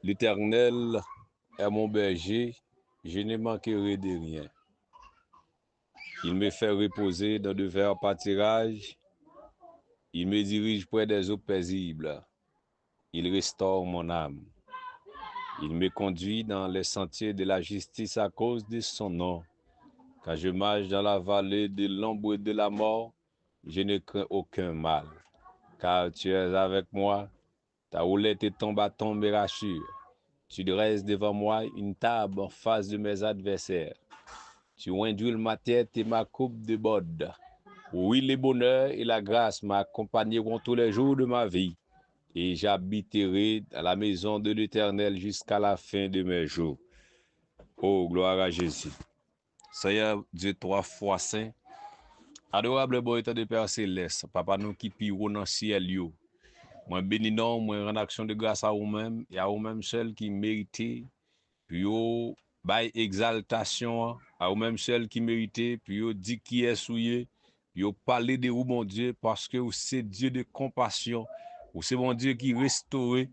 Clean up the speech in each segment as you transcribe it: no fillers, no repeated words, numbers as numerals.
L'Éternel est mon berger, je ne manquerai de rien. Il me fait reposer dans de verts pâtirages, il me dirige près des eaux paisibles, il restaure mon âme. Il me conduit dans les sentiers de la justice à cause de son nom. Quand je marche dans la vallée de l'ombre de la mort, je ne crains aucun mal, car tu es avec moi, ta houlette et ton bâton me rassurent. Tu dresses devant moi une table en face de mes adversaires. Tu induis ma tête et ma coupe déborde. Oui, le bonheur et la grâce m'accompagneront tous les jours de ma vie, et j'habiterai dans la maison de l'Éternel jusqu'à la fin de mes jours. Oh, gloire à Jésus. Seigneur Dieu trois fois saint, adorable bon état de Père céleste, Papa nous qui piro dans le ciel yo. Moi bénis non, moi rends action de grâce à vous-même et à vous-même seul qui méritez, puis yo bail exaltation à vous-même seul qui méritez, puis yo dit qui est souillé, puis yo parler de vous mon Dieu parce que vous c'est Dieu de compassion, vous c'est bon Dieu qui restaure,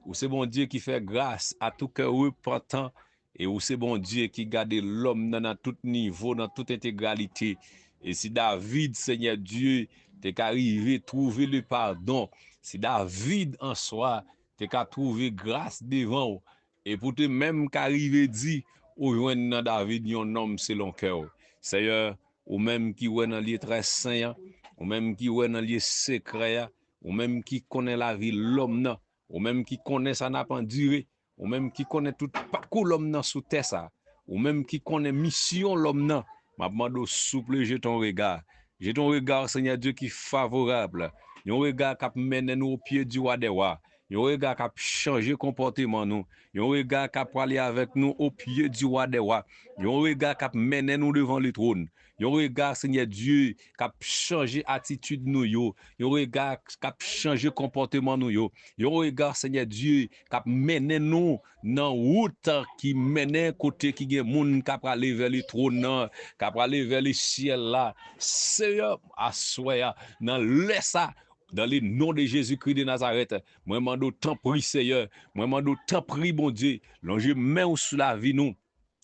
vous c'est bon Dieu qui fait grâce à tout cœur repentant. Et où c'est bon Dieu qui garde l'homme dans tout niveau, dans toute intégralité. Et si David, Seigneur Dieu, t'es qu'arrivé trouver le pardon, si David en soi, t'es qu'à trouver grâce devant, et pour te même qu'arriver dit, ou joindre dans David un homme selon cœur. Seigneur, ou même qui est dans lieu très saint, ou même qui est dans lieu secret, ou même qui connaît la vie l'homme, ou même qui connaît ça n'a pas duré, ou même qui connaît tout parcours l'homme nan sous terre ça, ou même qui connaît mission l'homme nan, m'a demandé souple j'ai ton regard. J'ai ton regard, Seigneur Dieu, qui est favorable. Un regard qui mène nous au pied du roi des rois. Un regard qui a changé comportement nous. Un regard qui a parlé avec nous au pied du roi des rois. Un regard qui a mené nous devant le trône. Un regard, Seigneur Dieu, qui a changé attitude nous yo. Un regard qui a changé comportement nous yo. Un regard, Seigneur Dieu, qui a mené nous dans route qui mène côté qui gen moun qui a aller vers le trône, qui a aller vers le ciel là. Seigneur, assoya dans laissa dans le nom de Jésus-Christ de Nazareth, moi mando tant prie Seigneur, moi mando tant prie bon Dieu, l'ange met sous la vie nous.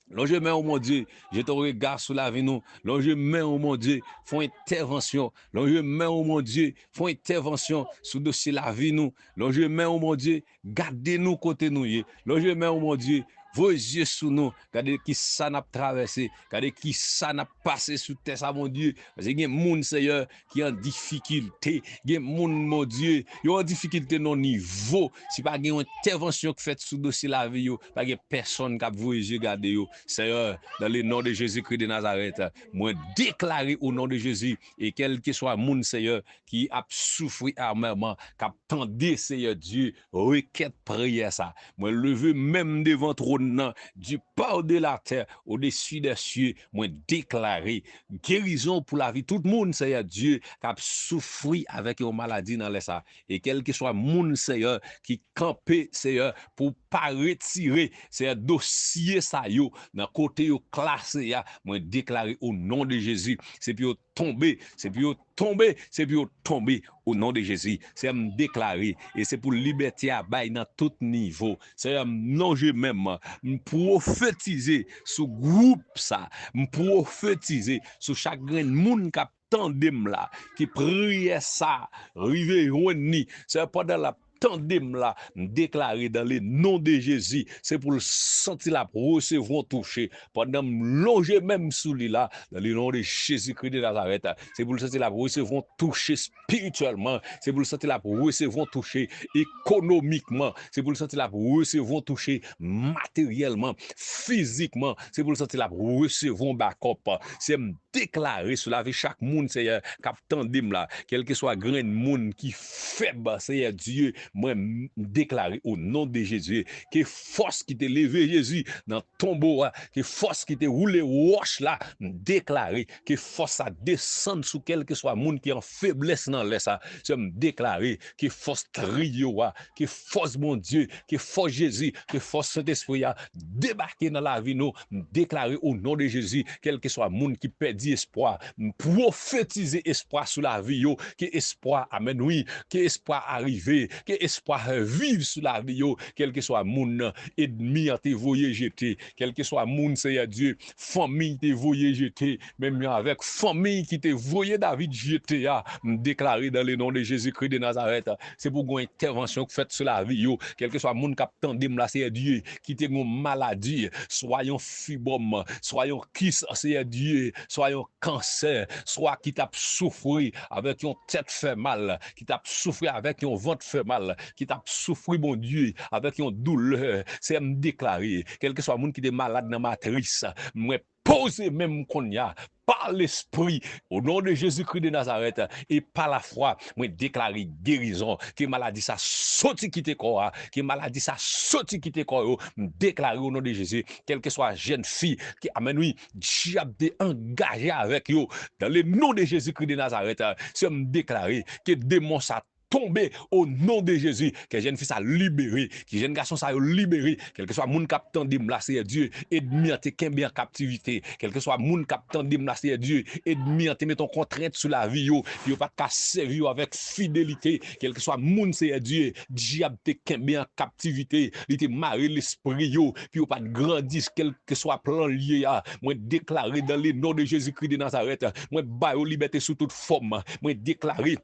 L'ange met oh mon Dieu, je te regarde sous la vie nous. L'ange met oh mon Dieu, font intervention. L'ange met oh mon Dieu, font intervention sous dossier la vie nous. L'ange met oh mon Dieu, gardez-nous côté nous. L'ange met oh mon Dieu, vos yeux sous nous, regardez qui ça n'a traversé, regardez qui ça n'a passé sous terre, ça, mon Dieu. Parce qu'il y a des gens, Seigneur, qui en difficulté, il y a des gens, mon Dieu, qui ont en difficulté non niveau. Si pas une intervention qui fait sous dossier la vie, pas de personne qui a vos yeux garder. Seigneur, dans le nom de Jésus-Christ de Nazareth, moi déclarer au nom de Jésus, et quel que soit mon Seigneur, qui a souffert amèrement, qui a tendu, Seigneur Dieu, requête prière ça. Moi lever même devant trône du pas de la terre au-dessus des cieux, moi déclarer guérison pour la vie. Tout le monde, Seigneur Dieu, qui a souffert avec une maladie dans les ça. Et quel que soit mon Seigneur, qui campait, Seigneur, pour pas retirer, Seigneur, dossier ça yo, dans côté yo classé, moi déclarer au nom de Jésus, c'est puis tomber, c'est puis tomber, c'est puis tomber au nom de Jésus. C'est me déclarer et c'est pour liberté à bail dans tout niveau. C'est non je même me prophétiser sur groupe ça, me prophétiser sur chaque grain de monde qui tandem là, qui prie ça, rive ni, c'est pas dans la tandem là, déclaré dans le nom de Jésus, c'est pour le sentir la recevoir toucher, pendant longer même sous lui là, dans le nom de Jésus-Christ de Nazareth, c'est pour le sentir la recevoir toucher spirituellement, c'est pour le sentir la recevoir toucher économiquement, c'est pour le sentir la recevoir toucher matériellement, physiquement, c'est pour le sentir la recevoir backup, c'est déclarer sur la vie chaque monde, Seigneur, captain dim là, quel que soit grand monde qui faible, Seigneur Dieu, moi déclarer au nom de Jésus, que force qui t'est levé Jésus dans tombeau, que force qui t'est roulé roche là, déclarer que force à descendre sous quel que soit monde qui en faiblesse dans l'air ça, c'est me déclarer que force trio, que force mon Dieu, que force Jésus, que force Saint-Esprit a débarquer dans la vie nous, déclarer au nom de Jésus, quel que soit monde qui perdit espoir, prophétiser espoir sur la vie yo, que espoir amène oui, que espoir arrivé, que que espoir vive sur la vie, quel que soit moun ennemi te voyé jeter, quel que soit moun Seigneur Dieu, famille te voyé jeter, même avec famille qui te voyé David jeter, déclaré dans le nom de Jésus-Christ de Nazareth, c'est pour une intervention que faites sur la vie, quel que soit moun qui attendait là, Seigneur Dieu, qui te une maladie, soyons fibrome, soyons kiss, Seigneur Dieu, soyons cancer, soit qui t'a souffert avec une tête fait mal, qui t'a souffert avec un ventre fait mal, qui t'a souffert, mon Dieu, avec une douleur, c'est me déclarer, quel que soit le monde qui est malade dans ma matrice, moi poser même qu'on y a, par l'esprit, au nom de Jésus-Christ de Nazareth, et par la foi, moi déclarer guérison, que maladie ça sorti quitter corps, que maladie ça sorti quitter corps, déclarer au nom de Jésus, quelle que soit jeune fille, qui amène oui, diable engagé avec yo, dans le nom de Jésus-Christ de Nazareth, c'est me déclarer que démon ça tomber au nom de Jésus, que jeune fille ça libéré, que jeune garçon ça libéré, quel que soit moun captant dim là c'est Dieu, ennemi te kembe en captivité, quel que soit moun captant dim là c'est Dieu, ennemi te met ton contrainte sur la vie yo, puis pas ka servir avec fidélité, quel que soit moun c'est Dieu, diable te kembe en captivité, il te marre l'esprit yo, puis pas grandis quel que soit plan lié à, moi déclarer dans le nom de Jésus-Christ de Nazareth, moi ba liberté sous toute forme, moi déclarer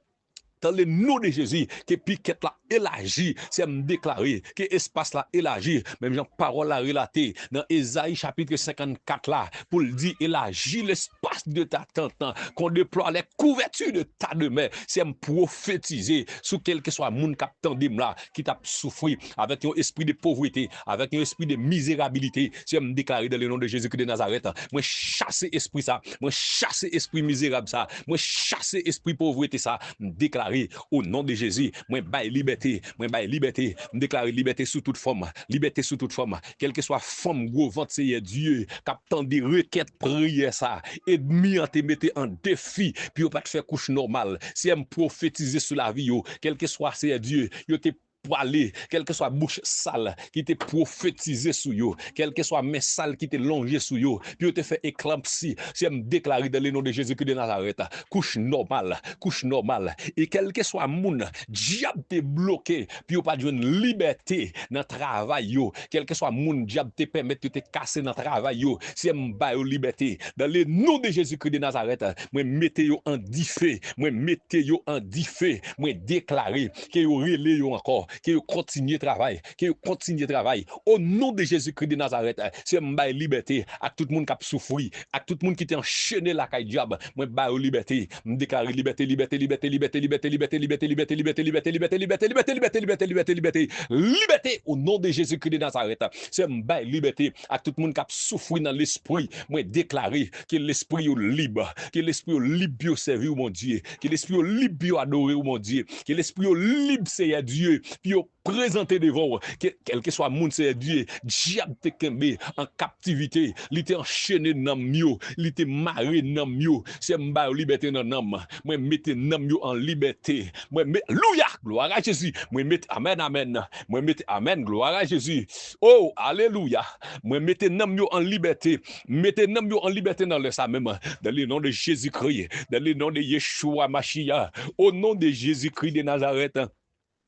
dans le nom de Jésus, que piquette là élargie, c'est me déclarer, que espace là élargi, même Jean parole là relaté dans Ésaïe chapitre 54 là, pour le dire élargis l'espace de ta tente, qu'on déploie les couvertures de ta demeure, c'est me prophétiser sous quel que soit moun captant dim là, qui t'a souffert avec un esprit de pauvreté, avec un esprit de misérabilité, c'est me déclarer dans le nom de Jésus-Christ de Nazareth, moi chasser esprit ça, moi chasser esprit misérable ça, moi chasser esprit pauvreté ça, me déclarer au nom de Jésus, moi bail liberté, me déclarer liberté sous toute forme, quelle que soit forme gros ventre c'est Dieu, captant des requêtes prière ça, ennemi en te mettre en défi, puis pas te faire couche normale, c'est me prophétiser sur la vie yo, quel que soit c'est Dieu, yo te parler, quelle que soit bouche sale qui te prophétisé sous yo, quelle que soit main sale qui te longé sous yo, puis te fait éclampsie, c'est me déclarer dans le nom de Jésus-Christ de Nazareth, couche normale, et quel que soit moun, diable te bloqué, puis pas de liberté dans travail yo, quel que soit moun, diable te permet de te casser dans travail yo, c'est me ba yo liberté, dans le nom de Jésus-Christ de Nazareth, moi mettez yo en diffé, moi déclarer que yo relé yo encore, que vous continuez travail, au nom de Jésus-Christ de Nazareth, c'est m'baye liberté à tout le monde qui a souffert, à tout le monde qui est enchaîné la caille diable, moi baye liberté, me déclarer liberté au nom de Jésus-Christ de Nazareth, c'est m'baye liberté à tout le monde qui a souffert dans l'esprit, moi déclarer que l'esprit est libre, bio servir mon Dieu, que l'esprit est libre bio adorer mon Dieu, que l'esprit est libre c'est Dieu, puis présenter devant quel que soit moun c'est Dieu, diable te kembe en captivité, il était enchaîné dans mio, il était marré dans mio, c'est m'ba liberté dans nam, moi mettez nam yo en liberté, moi alléluia, gloire à Jésus, moi mettez amen, moi mettez amen, gloire à Jésus. Oh alléluia, moi mettez nam yo en liberté, dans le ça même, dans le nom de Jésus-Christ, dans le nom de Yeshua Mashiach, au nom de Jésus-Christ de Nazareth.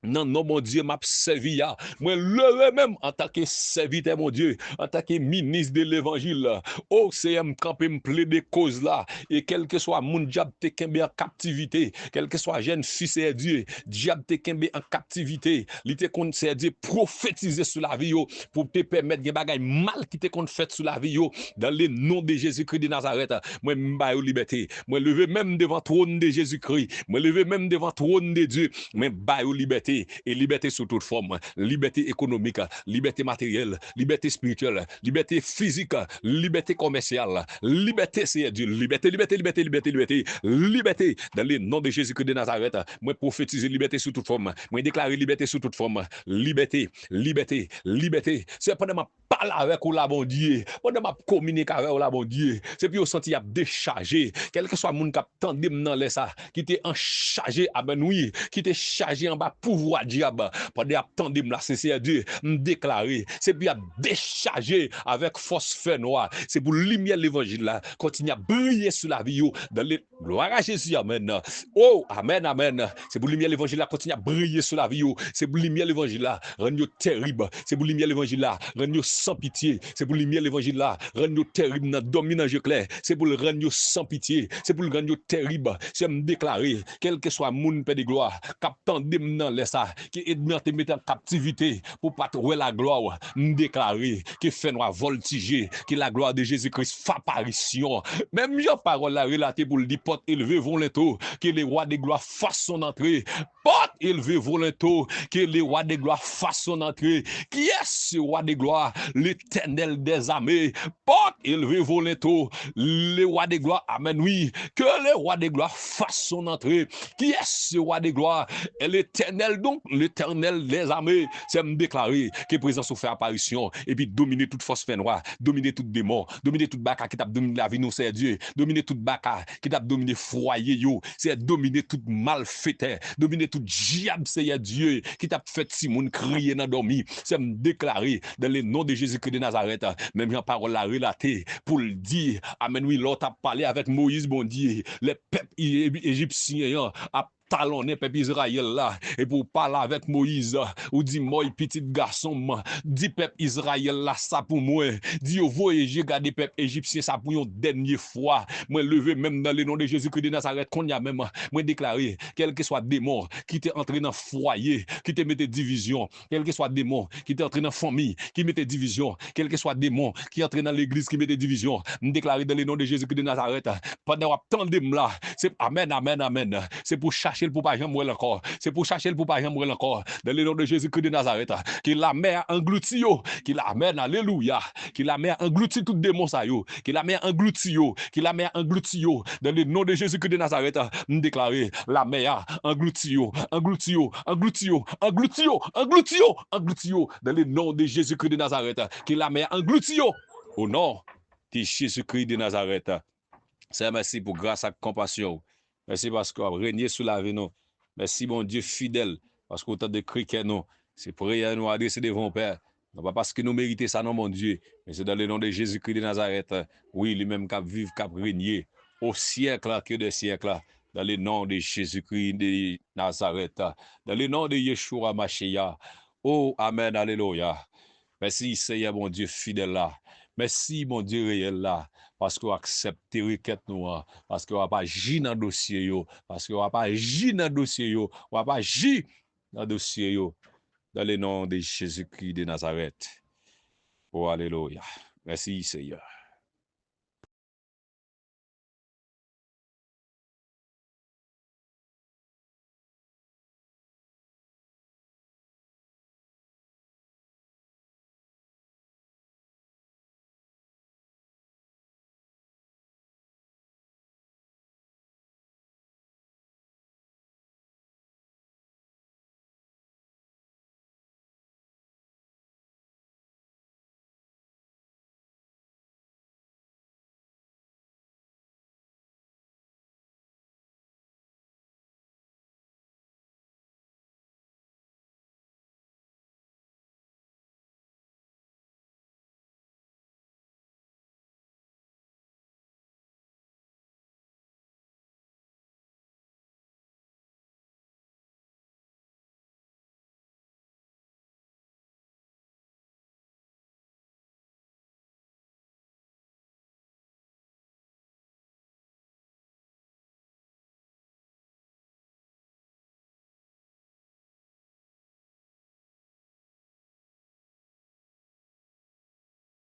Non, non, mon Dieu, m'a servi. Moi, le même en tant que serviteur, mon Dieu, en tant que ministre de l'évangile. Oh, c'est un campé me plaider cause là. Et quel que soit mon diable te kembe en captivité, quel que soit jeune fils et Dieu, diable te kembe en captivité. Il te compte c'est Dieu prophétiser sur la vie pour te permettre des bagages mal qui te compte fait sur la vie dans le nom de Jésus-Christ de Nazareth. Moi, m'ba liberté. Moi, lever même devant trône de Jésus-Christ. Moi, lever même devant trône de Dieu. Moi, m'ba liberté. Et liberté sous toute forme, liberté économique, liberté matérielle, liberté spirituelle, liberté physique, liberté commerciale, liberté c'est Dieu, liberté, dans le nom de Jésus-Christ de Nazareth, moi prophétiser liberté sous toute forme, moi déclarer liberté sous toute forme, liberté, c'est pendant ma parle avec ou la bon Dieu, pendant ma communique avec ou la bon Dieu, c'est puis au senti y a déchargé, quel que soit moun qui tendem dans les ça, qui t'est en chargé à ben oui, qui t'est chargé en bas pour pouvoir diable, pendant attendez là, c'est Dieu, me déclarer, c'est bien décharger avec force feu noir, c'est pour lumière l'évangile là, continue à briller sur la vie, dans les gloire à Jésus, amen. Oh, amen, amen. C'est pour lumière l'évangile là, continue à briller sur la vie, c'est pour lumière l'évangile là, rendre terrible, c'est pour lumière l'évangile là, rendre sans pitié, c'est pour lumière l'évangile là, rendre terrible dans dominant je clair, c'est pour le rendre sans pitié, c'est pour le rendre terrible, c'est me déclarer, quel que soit mon paix de gloire, captant dans les ça, qui est te mettre en captivité pour pas trouver la gloire, me déclarer, que fait noir voltiger, que la gloire de Jésus-Christ fait apparition, même j'ai parole la relatée pour le dire, porte élevé volontaire, que les rois de gloire fassent son entrée, porte élevé volontaire, que les rois de gloire fassent son entrée, qui est ce roi de gloire, l'éternel des armées, porte élevé volontaire, les rois de gloire, amen, oui, que les rois de gloire fassent son entrée, qui est ce roi de gloire, et l'éternel, donc l'éternel des armées, c'est me déclarer que présence fait apparition, et puis dominer toute force fait noire, dominer toute démon, dominer toute baka qui t'a dominé la vie, nous c'est Dieu, dominer toute baka qui t'a dominé foyer, yo, c'est dominer toute malfaiteur, dominer toute diable, c'est Dieu, qui t'a fait Simon crier dans dormi, c'est me déclarer dans le nom de Jésus-Christ de Nazareth, même en parole la relater, pour le dire, amen, oui, l'autre a parlé avec Moïse, bon Dieu, les peuples égyptiens, a talonner peuple Israël là et pour parler avec Moïse ou dit moi petit garçon dit peuple Israël là ça pour moi dit voyez garder peuple égyptien ça pour une dernière fois moi lever même dans le nom de Jésus-Christ de Nazareth qu'on y a même moi déclarer quel que soit démon qui t'est entré dans foyer qui te mette division quel que soit démon qui t'est entré dans famille qui mette division quel que soit démon qui entré dans l'église qui mette division me déclarer dans le nom de Jésus-Christ de Nazareth pendant attendez là c'est amen amen amen c'est pour chercher le pour pas jamais mourir encore. C'est pour chercher le pour pas jamais mourir encore. Dans le nom de Jésus-Christ de Nazareth, que la mer engloutit yo, que la mer alléluia, que la mer engloutit tout démon ça yo, que la mer engloutit yo, que la mer engloutit yo. Dans le nom de Jésus-Christ de Nazareth, nous déclarer la mer engloutit yo, engloutit yo, engloutit yo, engloutit yo, engloutit yo, engloutit yo. Dans le nom de Jésus-Christ de Nazareth, que la mer engloutit yo. Au nom de Jésus-Christ de Nazareth. C'est merci pour grâce et compassion. Merci parce que vous régnez sous la vie, nous. Merci, mon Dieu fidèle, parce que autant de cris que nous, c'est prière nous adresser devant Père. Non pas parce que nous méritons ça, non, mon Dieu, mais c'est dans le nom de Jésus-Christ de Nazareth. Oui, lui-même qui vive, qui régner au siècle que des siècles. Dans le nom de Jésus-Christ de Nazareth. Dans le nom de Yeshua Mashiach. Oh, Amen, Alléluia. Merci, Seigneur, mon Dieu fidèle là. Merci, mon Dieu réel là. Parce qu'on accepte les requêtes nous, parce qu'on va pas agir dans le dossier, parce qu'on va pas agir dans le dossier, on va pas agir dans le dossier, dans le nom de Jésus-Christ de Nazareth. Oh, alléluia. Merci, Seigneur.